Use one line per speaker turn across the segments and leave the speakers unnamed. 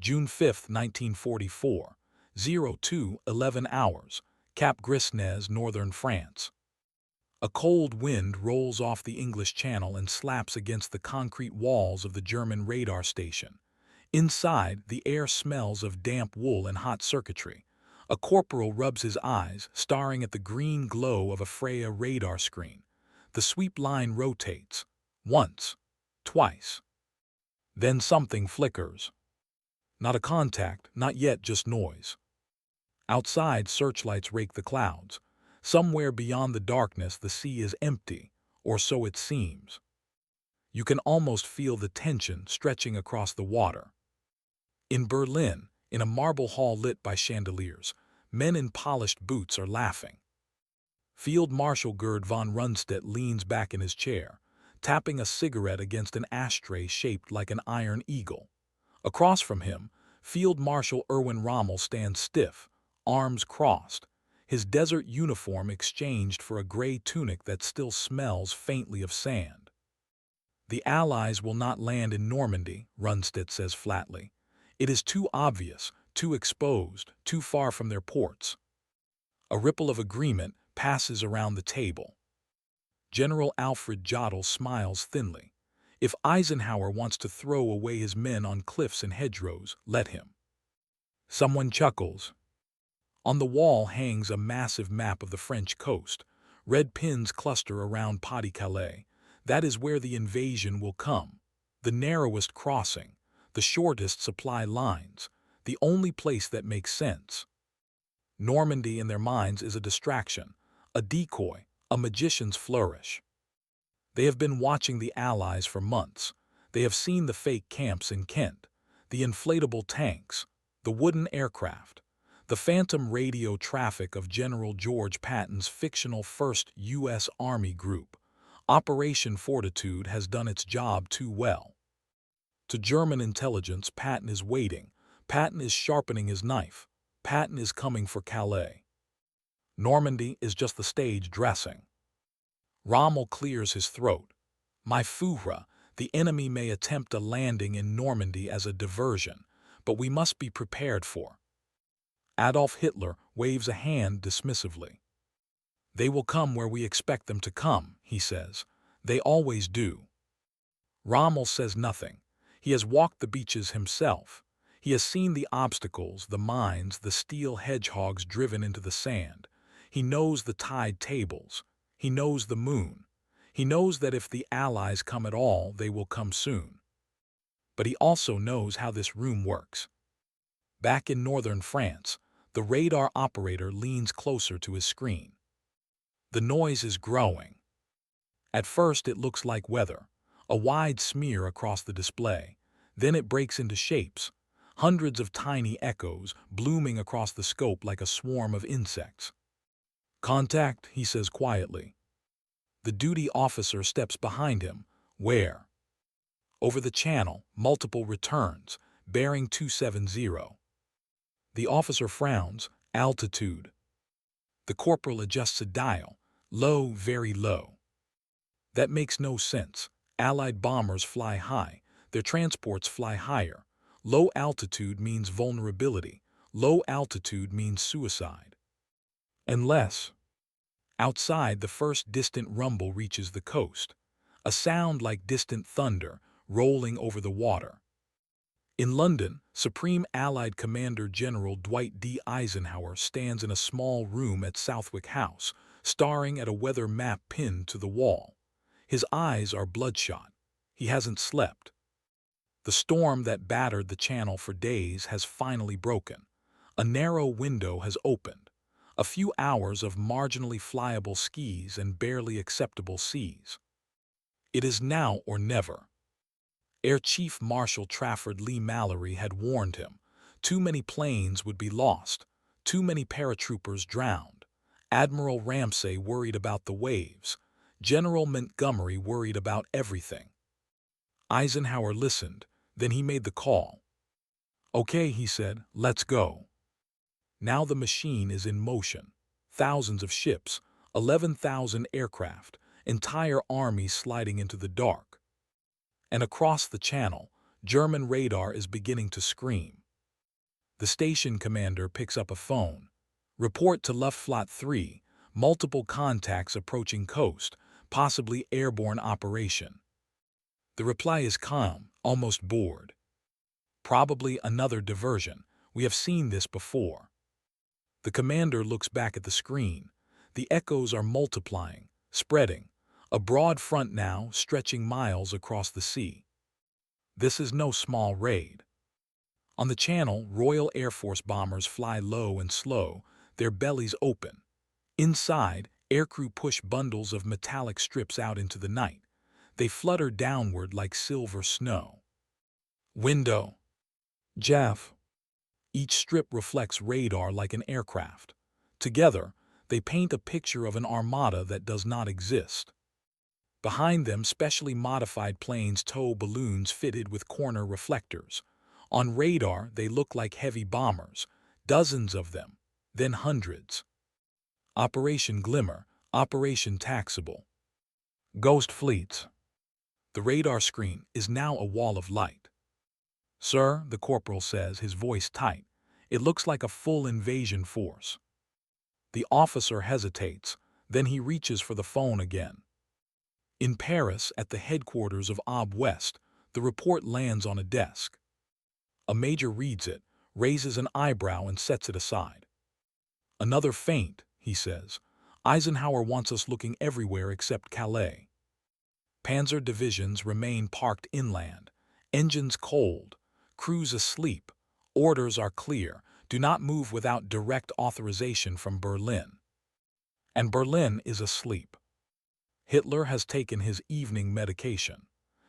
June 5, 1944, 02:11 hours, Cap Gris-Nez, northern France. A cold wind rolls off the English Channel and slaps against the concrete walls of the German radar station. Inside, the air smells of damp wool and hot circuitry. A corporal rubs his eyes, staring at the green glow of a Freya radar screen. The sweep line rotates. Once. Twice. Then something flickers. Not a contact, not yet, just noise. Outside, searchlights rake the clouds. Somewhere beyond the darkness, the sea is empty, or so it seems. You can almost feel the tension stretching across the water. In Berlin, in a marble hall lit by chandeliers, men in polished boots are laughing. Field Marshal Gerd von Rundstedt leans back in his chair, tapping a cigarette against an ashtray shaped like an iron eagle. Across from him, Field Marshal Erwin Rommel stands stiff, arms crossed, his desert uniform exchanged for a gray tunic that still smells faintly of sand. "The Allies will not land in Normandy," Rundstedt says flatly. "It is too obvious, too exposed, too far from their ports." A ripple of agreement passes around the table. General Alfred Jodl smiles thinly. If Eisenhower wants to throw away his men on cliffs and hedgerows, let him. Someone chuckles. On the wall hangs a massive map of the French coast. Red pins cluster around Pas-de-Calais. That is where the invasion will come. The narrowest crossing, the shortest supply lines, the only place that makes sense. Normandy in their minds is a distraction, a decoy, a magician's flourish. They have been watching the Allies for months. They have seen the fake camps in Kent, the inflatable tanks, the wooden aircraft, the phantom radio traffic of General George Patton's fictional 1st U.S. Army Group. Operation Fortitude has done its job too well. To German intelligence, Patton is waiting. Patton is sharpening his knife. Patton is coming for Calais. Normandy is just the stage dressing. Rommel clears his throat. "My Führer, the enemy may attempt a landing in Normandy as a diversion, but we must be prepared for." Adolf Hitler waves a hand dismissively. "They will come where we expect them to come," he says. "They always do." Rommel says nothing. He has walked the beaches himself. He has seen the obstacles, the mines, the steel hedgehogs driven into the sand. He knows the tide tables. He knows the moon. He knows that if the Allies come at all, they will come soon. But he also knows how this room works. Back in northern France, the radar operator leans closer to his screen. The noise is growing. At first it looks like weather, a wide smear across the display. Then it breaks into shapes, hundreds of tiny echoes blooming across the scope like a swarm of insects. "Contact," he says quietly. The duty officer steps behind him. "Where?" "Over the channel, multiple returns, bearing 270. The officer frowns. "Altitude." The corporal adjusts a dial. "Low, very low." That makes no sense. Allied bombers fly high. Their transports fly higher. Low altitude means vulnerability. Low altitude means suicide. Unless... Outside, the first distant rumble reaches the coast. A sound like distant thunder rolling over the water. In London, Supreme Allied Commander General Dwight D. Eisenhower stands in a small room at Southwick House, staring at a weather map pinned to the wall. His eyes are bloodshot. He hasn't slept. The storm that battered the channel for days has finally broken. A narrow window has opened. A few hours of marginally flyable skis and barely acceptable seas. It is now or never. Air Chief Marshal Trafford Leigh-Mallory had warned him. Too many planes would be lost. Too many paratroopers drowned. Admiral Ramsay worried about the waves. General Montgomery worried about everything. Eisenhower listened, then he made the call. "Okay," he said, "let's go." Now the machine is in motion. Thousands of ships, 11,000 aircraft, entire armies sliding into the dark. And across the channel, German radar is beginning to scream. The station commander picks up a phone. Report to Luftflotte 3, multiple contacts approaching coast, possibly airborne operation. The reply is calm, almost bored. Probably another diversion. We have seen this before. The commander looks back at the screen. The echoes are multiplying, spreading. A broad front now stretching miles across the sea. This is no small raid. On the channel, Royal Air Force bombers fly low and slow, their bellies open. Inside, aircrew push bundles of metallic strips out into the night. They flutter downward like silver snow. Window. Jeff. Each strip reflects radar like an aircraft. Together, they paint a picture of an armada that does not exist. Behind them, specially modified planes tow balloons fitted with corner reflectors. On radar, they look like heavy bombers, dozens of them, then hundreds. Operation Glimmer, Operation Taxable. Ghost fleets. The radar screen is now a wall of light. Sir, the corporal says, his voice tight, it looks like a full invasion force. The officer hesitates, then he reaches for the phone again. In Paris, at the headquarters of OB West, the report lands on a desk. A major reads it, raises an eyebrow and sets it aside. Another feint, he says. Eisenhower wants us looking everywhere except Calais. Panzer divisions remain parked inland, engines cold, crews asleep. Orders are clear, do not move without direct authorization from Berlin. And Berlin is asleep. Hitler has taken his evening medication.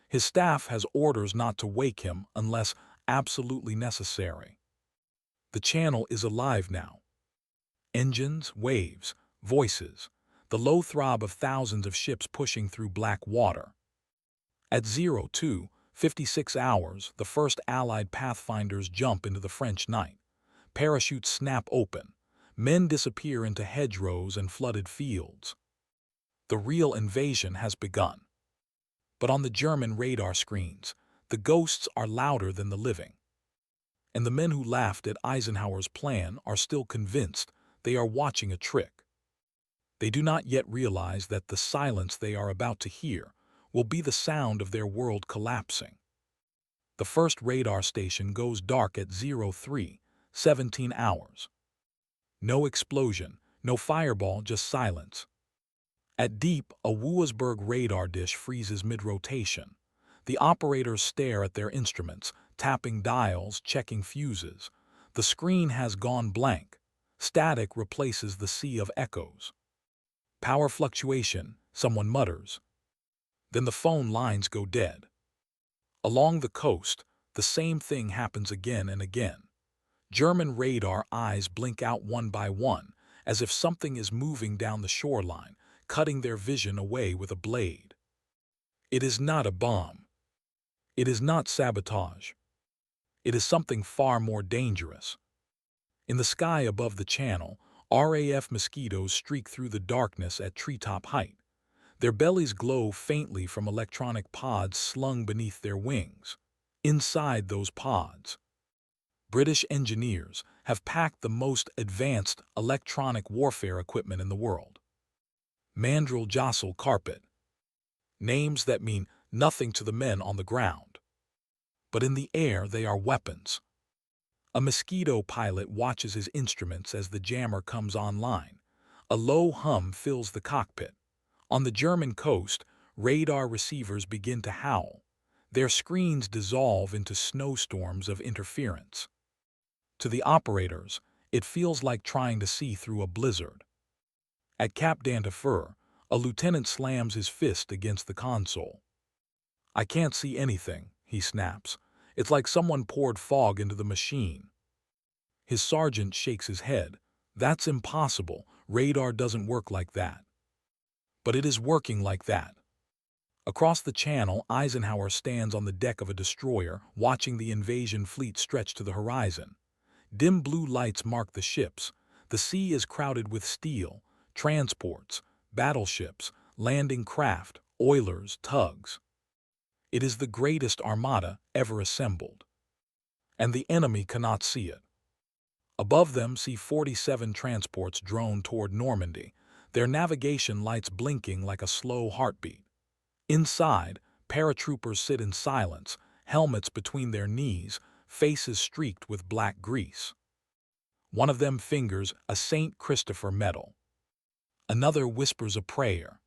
His staff has orders not to wake him unless absolutely necessary. The channel is alive now. Engines, waves, voices, the low throb of thousands of ships pushing through black water. At 02:56 hours, the first Allied pathfinders jump into the French night. Parachutes snap open. Men disappear into hedgerows and flooded fields. The real invasion has begun. But on the German radar screens, the ghosts are louder than the living. And the men who laughed at Eisenhower's plan are still convinced they are watching a trick. They do not yet realize that the silence they are about to hear will be the sound of their world collapsing. The first radar station goes dark at 03:17 hours. No explosion, no fireball, just silence. At deep, a Wurzburg radar dish freezes mid-rotation. The operators stare at their instruments, tapping dials, checking fuses. The screen has gone blank. Static replaces the sea of echoes. Power fluctuation, someone mutters. Then the phone lines go dead. Along the coast, the same thing happens again and again. German radar eyes blink out one by one, as if something is moving down the shoreline, cutting their vision away with a blade. It is not a bomb. It is not sabotage. It is something far more dangerous. In the sky above the channel, RAF mosquitoes streak through the darkness at treetop height. Their bellies glow faintly from electronic pods slung beneath their wings. Inside those pods, British engineers have packed the most advanced electronic warfare equipment in the world. Mandrel jostle carpet. Names that mean nothing to the men on the ground. But in the air they are weapons. A mosquito pilot watches his instruments as the jammer comes online. A low hum fills the cockpit. On the German coast, radar receivers begin to howl. Their screens dissolve into snowstorms of interference. To the operators, it feels like trying to see through a blizzard. At Cap d'Antifer, a lieutenant slams his fist against the console. "I can't see anything," he snaps. "It's like someone poured fog into the machine." His sergeant shakes his head. "That's impossible. Radar doesn't work like that." But it is working like that. Across the channel, Eisenhower stands on the deck of a destroyer, watching the invasion fleet stretch to the horizon. Dim blue lights mark the ships. The sea is crowded with steel, transports, battleships, landing craft, oilers, tugs. It is the greatest armada ever assembled. And the enemy cannot see it. Above them, C-47 transports drone toward Normandy, their navigation lights blinking like a slow heartbeat. Inside, paratroopers sit in silence, helmets between their knees, faces streaked with black grease. One of them fingers a St. Christopher medal. Another whispers a prayer.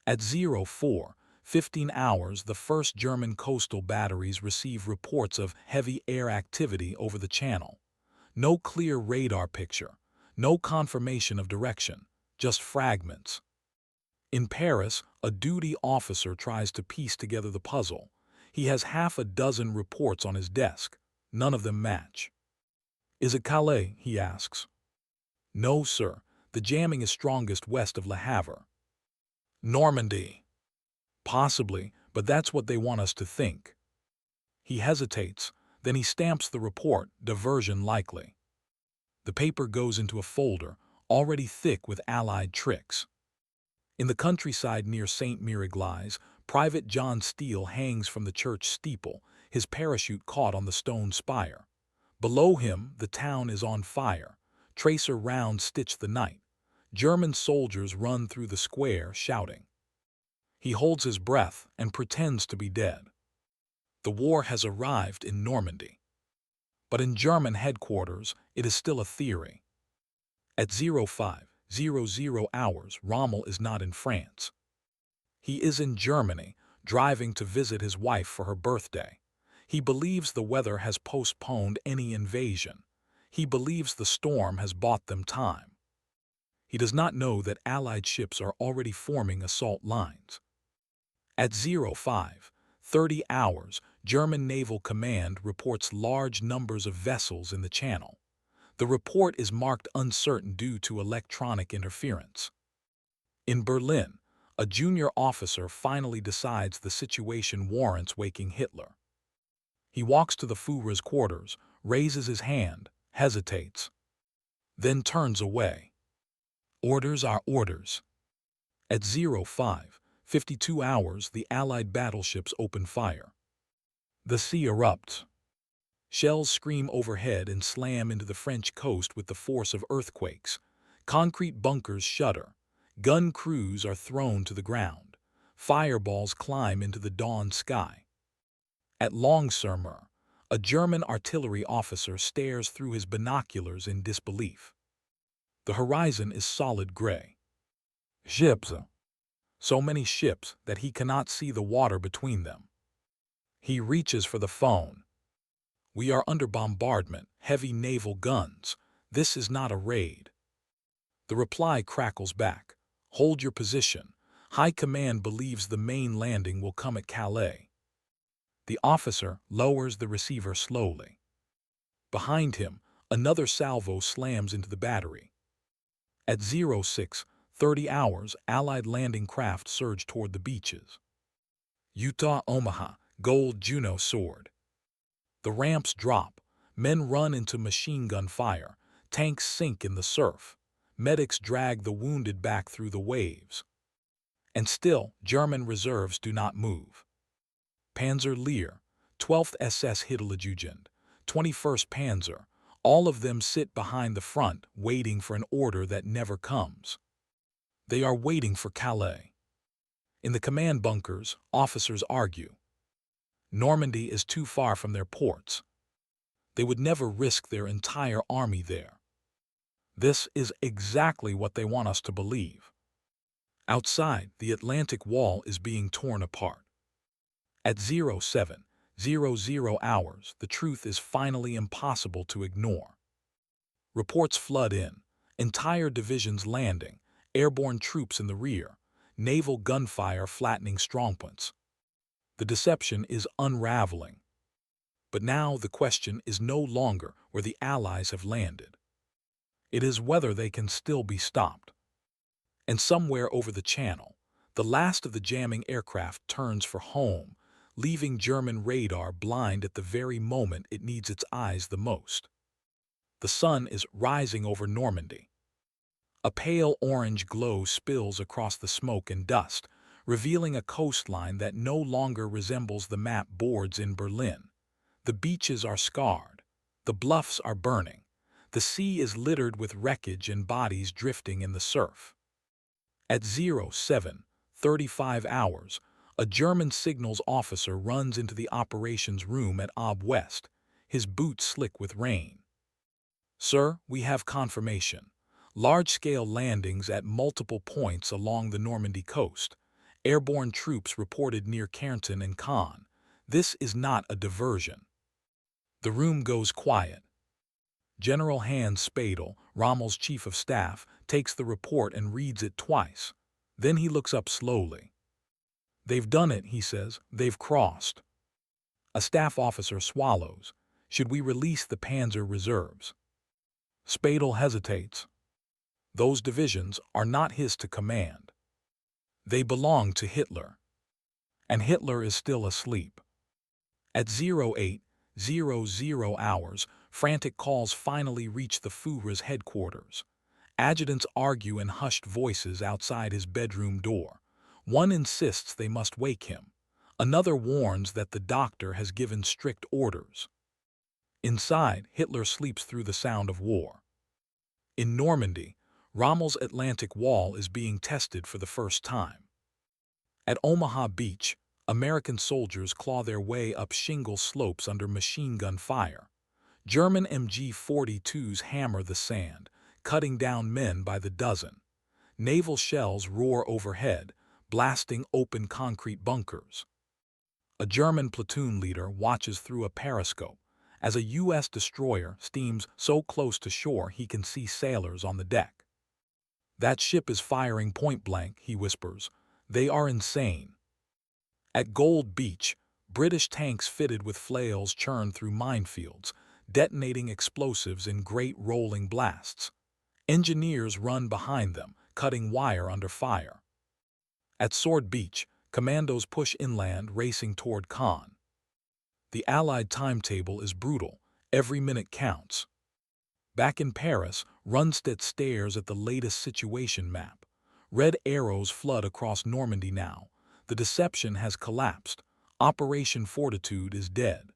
At 04:15 hours, the first German coastal batteries receive reports of heavy air activity over the channel. No clear radar picture, no confirmation of direction, just fragments. In Paris, a duty officer tries to piece together the puzzle. He has half a dozen reports on his desk. None of them match. "Is it Calais?" he asks. "No, sir. The jamming is strongest west of Le Havre." "Normandy?" "Possibly, but that's what they want us to think." He hesitates, then he stamps the report, diversion likely. The paper goes into a folder, already thick with Allied tricks. In the countryside near St. Miraglise, Private John Steele hangs from the church steeple, his parachute caught on the stone spire. Below him, the town is on fire. Tracer rounds stitch the night. German soldiers run through the square, shouting. He holds his breath and pretends to be dead. The war has arrived in Normandy. But in German headquarters, it is still a theory. At 05:00 hours, Rommel is not in France. He is in Germany, driving to visit his wife for her birthday. He believes the weather has postponed any invasion. He believes the storm has bought them time. He does not know that Allied ships are already forming assault lines. At 05:30 hours, German Naval Command reports large numbers of vessels in the channel. The report is marked uncertain due to electronic interference. In Berlin, a junior officer finally decides the situation warrants waking Hitler. He walks to the Führer's quarters, raises his hand, hesitates, then turns away. Orders are orders. At 05:52 hours, the Allied battleships open fire. The sea erupts. Shells scream overhead and slam into the French coast with the force of earthquakes. Concrete bunkers shudder. Gun crews are thrown to the ground. Fireballs climb into the dawn sky. At Longsurmer, a German artillery officer stares through his binoculars in disbelief. The horizon is solid gray. Ships. So many ships that he cannot see the water between them. He reaches for the phone. "We are under bombardment, heavy naval guns. This is not a raid." The reply crackles back. "Hold your position. High Command believes the main landing will come at Calais." The officer lowers the receiver slowly. Behind him, another salvo slams into the battery. At 06:30 hours, Allied landing craft surge toward the beaches. Utah, Omaha, Gold, Juno, Sword. The ramps drop. Men run into machine gun fire. Tanks sink in the surf. Medics drag the wounded back through the waves. And still, German reserves do not move. Panzer Lehr, 12th SS Hitlerjugend, 21st Panzer, all of them sit behind the front, waiting for an order that never comes. They are waiting for Calais. In the command bunkers, officers argue. Normandy is too far from their ports. They would never risk their entire army there. This is exactly what they want us to believe. Outside, the Atlantic Wall is being torn apart. At 07:00 hours, the truth is finally impossible to ignore. Reports flood in. Entire divisions landing, airborne troops in the rear, naval gunfire flattening strongpoints. The deception is unraveling. But now the question is no longer where the Allies have landed. It is whether they can still be stopped. And somewhere over the channel, the last of the jamming aircraft turns for home, leaving German radar blind at the very moment it needs its eyes the most. The sun is rising over Normandy. A pale orange glow spills across the smoke and dust, revealing a coastline that no longer resembles the map boards in Berlin. The beaches are scarred. The bluffs are burning. The sea is littered with wreckage and bodies drifting in the surf. At 07:35 hours, a German signals officer runs into the operations room at Ob West, his boots slick with rain. "Sir, we have confirmation. Large-scale landings at multiple points along the Normandy coast. Airborne troops reported near Cairnton and Caen. This is not a diversion." The room goes quiet. General Hans Spadel, Rommel's chief of staff, takes the report and reads it twice. Then he looks up slowly. "They've done it," he says. "They've crossed." A staff officer swallows. "Should we release the Panzer reserves?" Spadel hesitates. Those divisions are not his to command. They belong to Hitler. And Hitler is still asleep. At 08:00 hours, frantic calls finally reach the Führer's headquarters. Adjutants argue in hushed voices outside his bedroom door. One insists they must wake him. Another warns that the doctor has given strict orders. Inside, Hitler sleeps through the sound of war. In Normandy, Rommel's Atlantic Wall is being tested for the first time. At Omaha Beach, American soldiers claw their way up shingle slopes under machine gun fire. German MG-42s hammer the sand, cutting down men by the dozen. Naval shells roar overhead, blasting open concrete bunkers. A German platoon leader watches through a periscope as a U.S. destroyer steams so close to shore he can see sailors on the deck. "That ship is firing point blank," he whispers. "They are insane." At Gold Beach, British tanks fitted with flails churn through minefields, detonating explosives in great rolling blasts. Engineers run behind them, cutting wire under fire. At Sword Beach, commandos push inland, racing toward Caen. The Allied timetable is brutal. Every minute counts. Back in Paris, Rundstedt stares at the latest situation map. Red arrows flood across Normandy now. The deception has collapsed. Operation Fortitude is dead.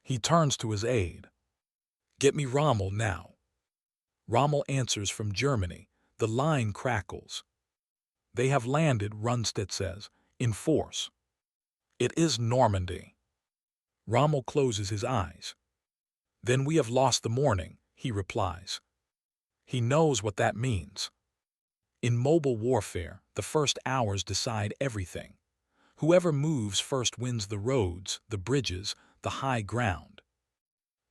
He turns to his aide. "Get me Rommel now." Rommel answers from Germany. The line crackles. "They have landed," Rundstedt says, "in force." "It is Normandy." Rommel closes his eyes. "Then we have lost the morning," he replies. He knows what that means. In mobile warfare, the first hours decide everything. Whoever moves first wins the roads, the bridges, the high ground.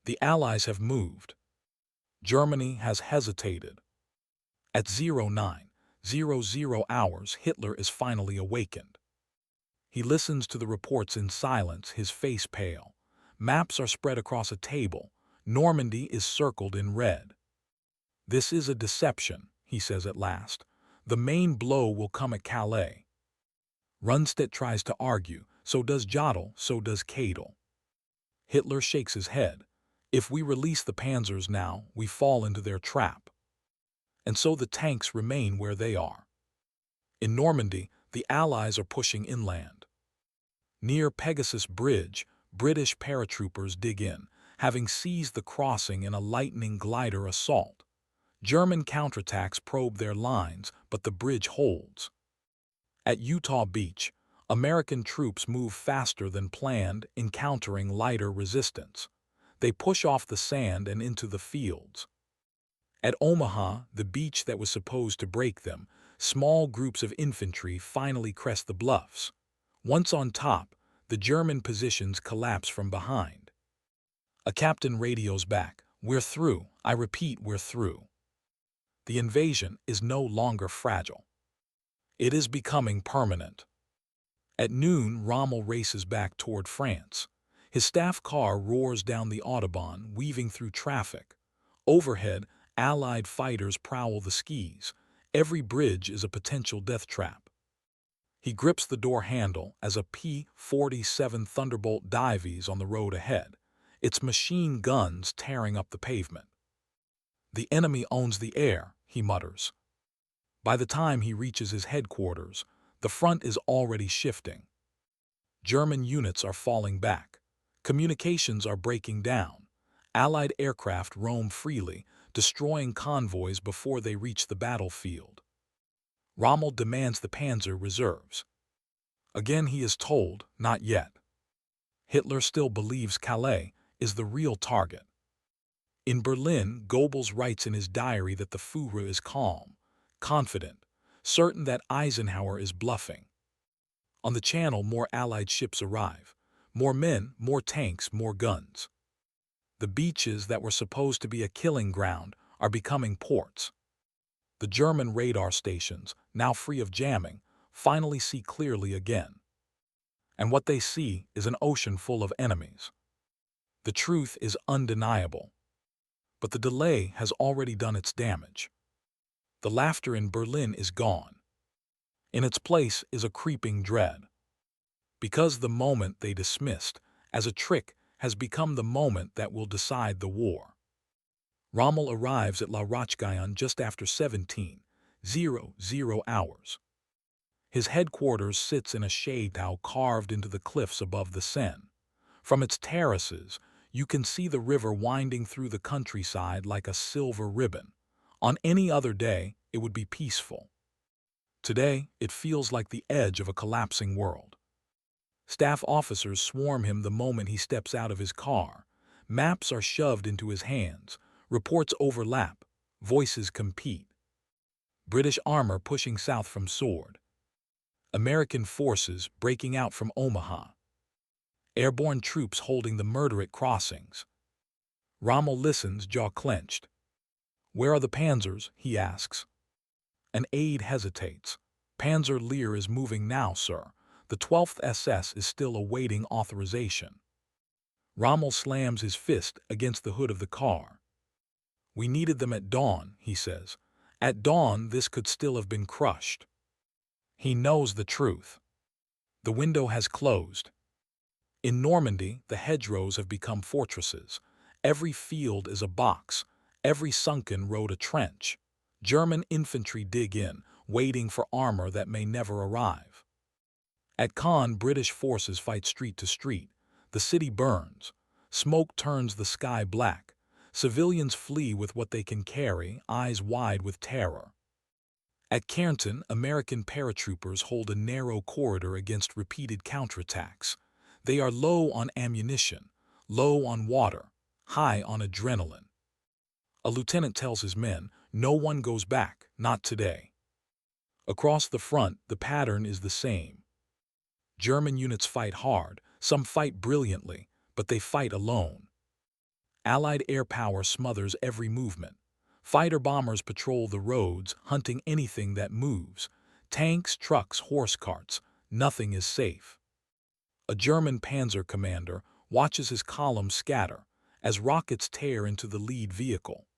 The Allies have moved. Germany has hesitated. At 09:00 hours, Hitler is finally awakened. He listens to the reports in silence, his face pale. Maps are spread across a table. Normandy is circled in red. "This is a deception," he says at last. "The main blow will come at Calais." Rundstedt tries to argue. So does Jodl, so does Cadel. Hitler shakes his head. "If we release the panzers now, we fall into their trap." And so the tanks remain where they are. In Normandy, the Allies are pushing inland. Near Pegasus Bridge, British paratroopers dig in, having seized the crossing in a lightning glider assault. German counterattacks probe their lines, but the bridge holds. At Utah Beach, American troops move faster than planned, encountering lighter resistance. They push off the sand and into the fields. At Omaha, the beach that was supposed to break them, small groups of infantry finally crest the bluffs. Once on top, the German positions collapse from behind. A captain radios back, "We're through. I repeat, we're through." The invasion is no longer fragile. It is becoming permanent. At noon, Rommel races back toward France. His staff car roars down the Autobahn, weaving through traffic. Overhead, Allied fighters prowl the skis. Every bridge is a potential death trap. He grips the door handle as a P-47 Thunderbolt dives on the road ahead, its machine guns tearing up the pavement. "The enemy owns the air," he mutters. By the time he reaches his headquarters, the front is already shifting. German units are falling back. Communications are breaking down. Allied aircraft roam freely, destroying convoys before they reach the battlefield. Rommel demands the Panzer reserves. Again he is told, not yet. Hitler still believes Calais is the real target. In Berlin, Goebbels writes in his diary that the Führer is calm, confident, certain that Eisenhower is bluffing. On the Channel, more Allied ships arrive. More men, more tanks, more guns. The beaches that were supposed to be a killing ground are becoming ports. The German radar stations, now free of jamming, finally see clearly again. And what they see is an ocean full of enemies. The truth is undeniable. But the delay has already done its damage. The laughter in Berlin is gone. In its place is a creeping dread. Because the moment they dismissed as a trick has become the moment that will decide the war. Rommel arrives at La Roche-Guyon just after 17:00 hours. His headquarters sits in a shade tower carved into the cliffs above the Seine. From its terraces, you can see the river winding through the countryside like a silver ribbon. On any other day, it would be peaceful. Today, it feels like the edge of a collapsing world. Staff officers swarm him the moment he steps out of his car. Maps are shoved into his hands. Reports overlap. Voices compete. British armor pushing south from Sword. American forces breaking out from Omaha. Airborne troops holding the murder at crossings. Rommel listens, jaw clenched. "Where are the Panzers?" he asks. An aide hesitates. "Panzer Lehr is moving now, sir. The 12th SS is still awaiting authorization." Rommel slams his fist against the hood of the car. "We needed them at dawn," he says. "At dawn, this could still have been crushed." He knows the truth. The window has closed. In Normandy, the hedgerows have become fortresses. Every field is a box. Every sunken road a trench. German infantry dig in, waiting for armor that may never arrive. At Caen, British forces fight street to street. The city burns. Smoke turns the sky black. Civilians flee with what they can carry, eyes wide with terror. At Cairnton, American paratroopers hold a narrow corridor against repeated counterattacks. They are low on ammunition, low on water, high on adrenaline. A lieutenant tells his men, "No one goes back, not today." Across the front, the pattern is the same. German units fight hard, some fight brilliantly, but they fight alone. Allied air power smothers every movement. Fighter-bombers patrol the roads, hunting anything that moves. Tanks, trucks, horse carts, nothing is safe. A German Panzer commander watches his columns scatter as rockets tear into the lead vehicle.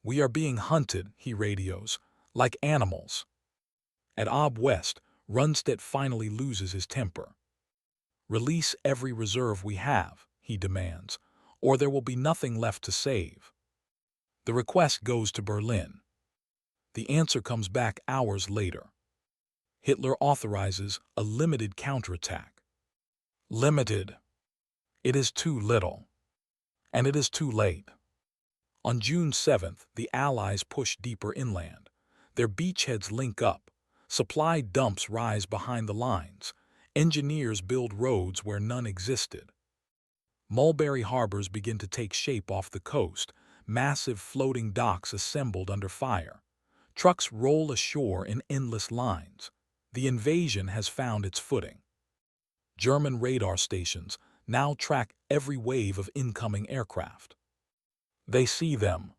"We are being hunted," he radios, "like animals." At Ob West, Rundstedt finally loses his temper. "Release every reserve we have," he demands, "or there will be nothing left to save." The request goes to Berlin. The answer comes back hours later. Hitler authorizes a limited counterattack. Limited. It is too little. And it is too late. On June 7th, the Allies push deeper inland. Their beachheads link up. Supply dumps rise behind the lines. Engineers build roads where none existed. Mulberry harbors begin to take shape off the coast, massive floating docks assembled under fire. Trucks roll ashore in endless lines. The invasion has found its footing. German radar stations now track every wave of incoming aircraft. They see them.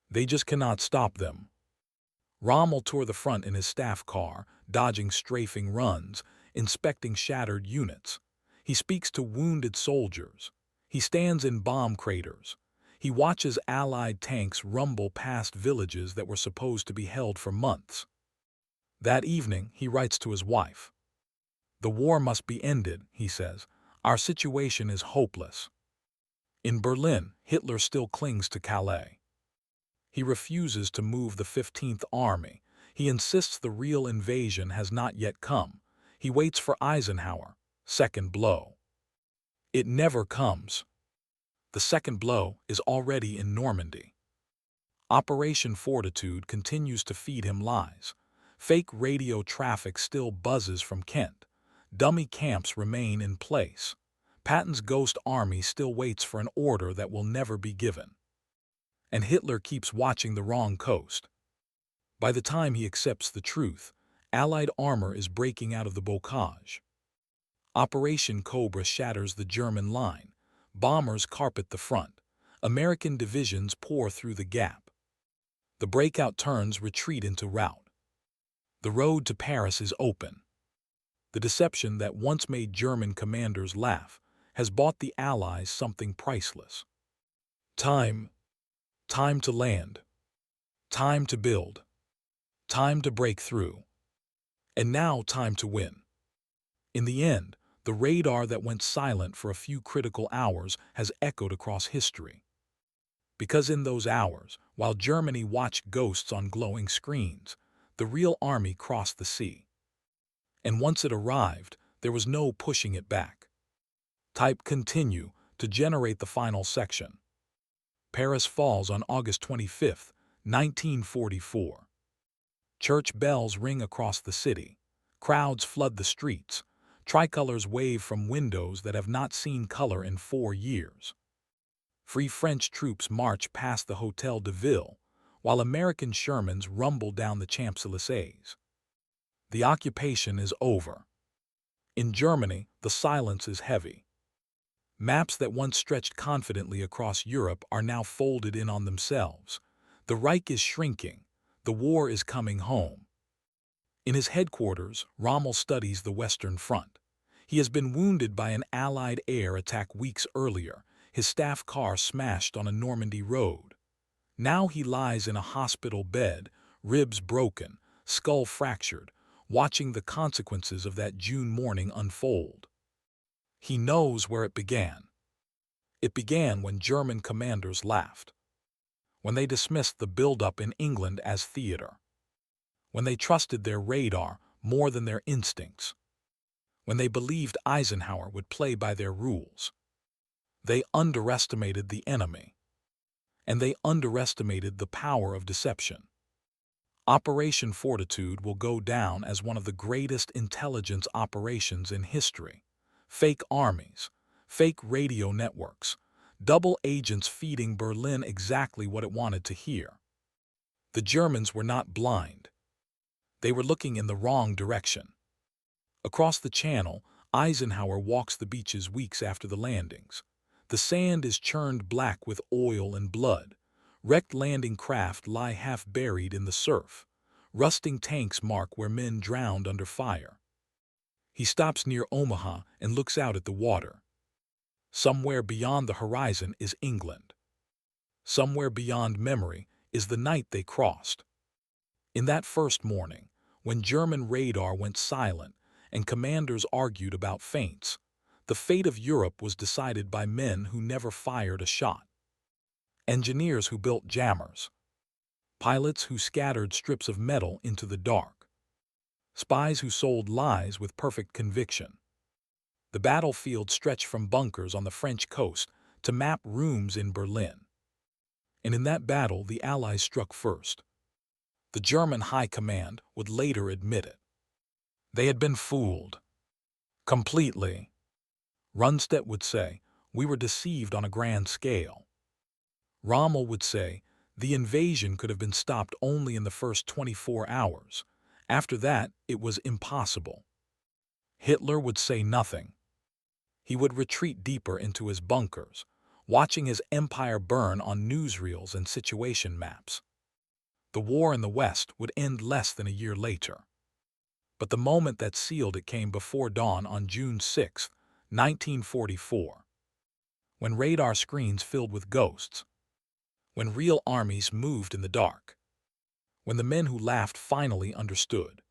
They just cannot stop them. Rommel tore the front in his staff car, dodging strafing runs, inspecting shattered units. He speaks to wounded soldiers. He stands in bomb craters. He watches Allied tanks rumble past villages that were supposed to be held for months. That evening, he writes to his wife. "The war must be ended," he says. "Our situation is hopeless." In Berlin, Hitler still clings to Calais. He refuses to move the 15th Army. He insists the real invasion has not yet come. He waits for Eisenhower, second blow. It never comes. The second blow is already in Normandy. Operation Fortitude continues to feed him lies. Fake radio traffic still buzzes from Kent. Dummy camps remain in place. Patton's ghost army still waits for an order that will never be given. And Hitler keeps watching the wrong coast. By the time he accepts the truth, Allied armor is breaking out of the bocage. Operation Cobra shatters the German line. Bombers carpet the front. American divisions pour through the gap. The breakout turns retreat into rout. The road to Paris is open. The deception that once made German commanders laugh has bought the Allies something priceless. Time. Time to land. Time to build. Time to break through. And now time to win. In the end, the radar that went silent for a few critical hours has echoed across history. Because in those hours, while Germany watched ghosts on glowing screens, the real army crossed the sea. And once it arrived, there was no pushing it back. Type continue to generate the final section. Paris falls on August 25, 1944. Church bells ring across the city. Crowds flood the streets. Tricolors wave from windows that have not seen color in 4 years. Free French troops march past the Hôtel de Ville, while American Shermans rumble down the Champs-Élysées. The occupation is over. In Germany, the silence is heavy. Maps that once stretched confidently across Europe are now folded in on themselves. The Reich is shrinking. The war is coming home. In his headquarters, Rommel studies the Western Front. He has been wounded by an Allied air attack weeks earlier, his staff car smashed on a Normandy road. Now he lies in a hospital bed, ribs broken, skull fractured, watching the consequences of that June morning unfold. He knows where it began. It began when German commanders laughed. When they dismissed the buildup in England as theater. When they trusted their radar more than their instincts. When they believed Eisenhower would play by their rules. They underestimated the enemy. And they underestimated the power of deception. Operation Fortitude will go down as one of the greatest intelligence operations in history. Fake armies, fake radio networks, double agents feeding Berlin exactly what it wanted to hear. The Germans were not blind. They were looking in the wrong direction. Across the Channel, Eisenhower walks the beaches weeks after the landings. The sand is churned black with oil and blood. Wrecked landing craft lie half buried in the surf. Rusting tanks mark where men drowned under fire. He stops near Omaha and looks out at the water. Somewhere beyond the horizon is England. Somewhere beyond memory is the night they crossed. In that first morning, when German radar went silent and commanders argued about feints, the fate of Europe was decided by men who never fired a shot. Engineers who built jammers. Pilots who scattered strips of metal into the dark. Spies who sold lies with perfect conviction. The battlefield stretched from bunkers on the French coast to map rooms in Berlin. And in that battle, the Allies struck first. The German High Command would later admit it. They had been fooled. Completely. Rundstedt would say, "We were deceived on a grand scale." Rommel would say, "The invasion could have been stopped only in the first 24 hours. After that, it was impossible." Hitler would say nothing. He would retreat deeper into his bunkers, watching his empire burn on newsreels and situation maps. The war in the West would end less than a year later. But the moment that sealed it came before dawn on June 6, 1944. When radar screens filled with ghosts. When real armies moved in the dark. When the men who laughed finally understood.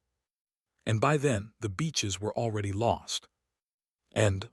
And by then, the beaches were already lost. And